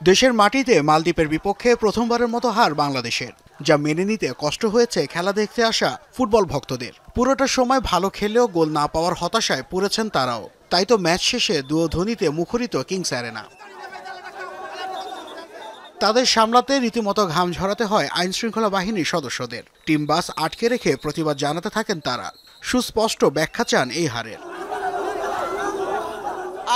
দেশের মাটিতে মালদ্বীপের বিপক্ষে প্রথমবারের মতো হার বাংলাদেশের, যা মেনে নিতে কষ্ট হয়েছে খেলা দেখতে আসা ফুটবল ভক্তদের। পুরোটা সময় ভালো খেলেও গোল না পাওয়ার হতাশায় পড়েছেন তারাও। তাই তো ম্যাচ শেষে দুয়োধ্বনিতে মুখরিত কিংস অ্যারেনা। তাদের সামলাতে রীতিমতো ঘাম ঝরাতে হয় আইনশৃঙ্খলা বাহিনীর সদস্যদের। টিম বাস আটকে রেখে প্রতিবাদ জানাতে থাকেন তারা। সুস্পষ্ট ব্যাখ্যা চান এই হারের।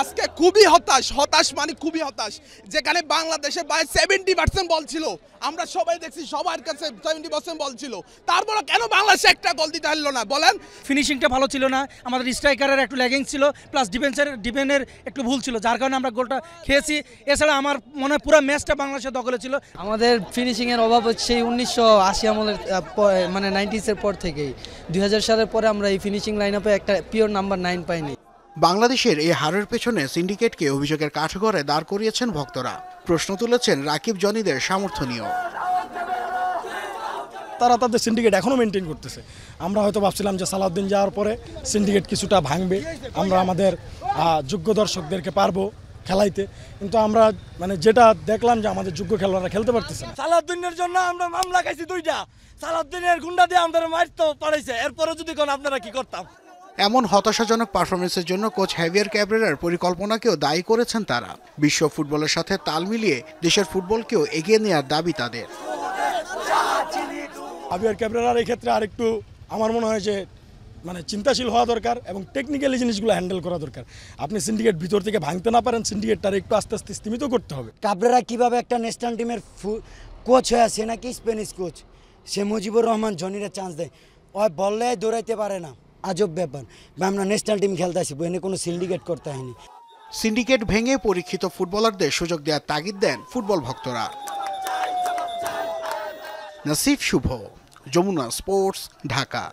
আজকে খুবই হতাশ মানে খুবই হতাশ। যেখানে বাংলাদেশের বাইরে 70% বল ছিল, আমরা সবাই দেখছি সবার কাছে 70% বল ছিল, তারপর কেন বাংলাদেশ একটা গোল দিতে পারলো না বলেন? ফিনিশিংটা ভালো ছিল না, আমাদের স্ট্রাইকারের একটু ল্যাগিং ছিল, প্লাস ডিফেন্সের একটু ভুল ছিল, যার কারণে আমরা গোলটা খেয়েছি। এছাড়া আমার মনে হয় পুরো ম্যাচটা বাংলাদেশের দখলে ছিল। আমাদের ফিনিশিংয়ের অভাব হচ্ছে 1980 আমলের মানে 90s পর থেকেই। 2000 সালের পরে আমরা এই ফিনিশিং লাইন আপে একটা পিওর নাম্বার 9 পাইনি। বাংলাদেশের এই হারের পেছনে সিন্ডিকেটকে অভিযোগের কাঠগড়ায় দাঁড় করিয়েছেন ভক্তরা। প্রশ্ন তুলেছেন রাকিব জনিদের সামর্থ্য নিয়েও। তারা তাদের সিন্ডিকেট এখনও মেনটেন করতেছে। আমরা হয়তো ভাবছিলাম যে সালাউদ্দিন যাওয়ার পরে সিন্ডিকেট কিছুটা ভাঙবে, আমরা আমাদের যোগ্য দর্শকদেরকে পারবো খেলাইতে, কিন্তু আমরা মানে যেটা দেখলাম যে আমাদের যোগ্য খেলোয়াড়রা খেলতে পারতেছে না। সালাউদ্দিনের জন্য আমরা মামলা খাইছি 2টা। সালাউদ্দিনের গুন্ডা দিয়ে আমাদের মারতে পারাইছে, এরপরে যদি কোন আপনারা কি করতাম। এমন হতাশাজনক পারফরমেন্সের জন্য কোচ হ্যাভিয়ার ক্যাব্রেরার পরিকল্পনাকেও দায়ী করেছেন তারা। বিশ্ব ফুটবলের সাথে তাল মিলিয়ে দেশের ফুটবলকেও এগিয়ে নেওয়ার দাবি তাদের। হ্যাভিয়ার ক্যাব্রেরার এই ক্ষেত্রে আরেকটু আমার মনে হয় যে মানে চিন্তাশীল হওয়া দরকার এবং টেকনিক্যালি জিনিসগুলো হ্যান্ডেল করা দরকার। আপনি সিন্ডিকেট ভিতর থেকে ভাঙতে না পারেন, সিন্ডিকেটটার একটু আস্তে আস্তে স্তীমিত করতে হবে। ক্যাব্রেরা কিভাবে একটা ন্যাশনাল টিমের কোচ হয়ে আছে নাকি স্প্যানিশ কোচ, সে মুজিবুর রহমান জনিরে চান্স দেয়, ওই বললে দৌড়াইতে পারে না। আজব ব্যাপার। আমরা ন্যাশনাল টিম খেলতে আসি, এনে কোনো সিন্ডিকেট করতে হয়নি। সিন্ডিকেট ভেঙে পরীক্ষিত ফুটবলারদের সুযোগ দেওয়ার তাগিদ দেন ফুটবল ভক্তরা। নাসিফ শুভ, যমুনা স্পোর্টস, ঢাকা।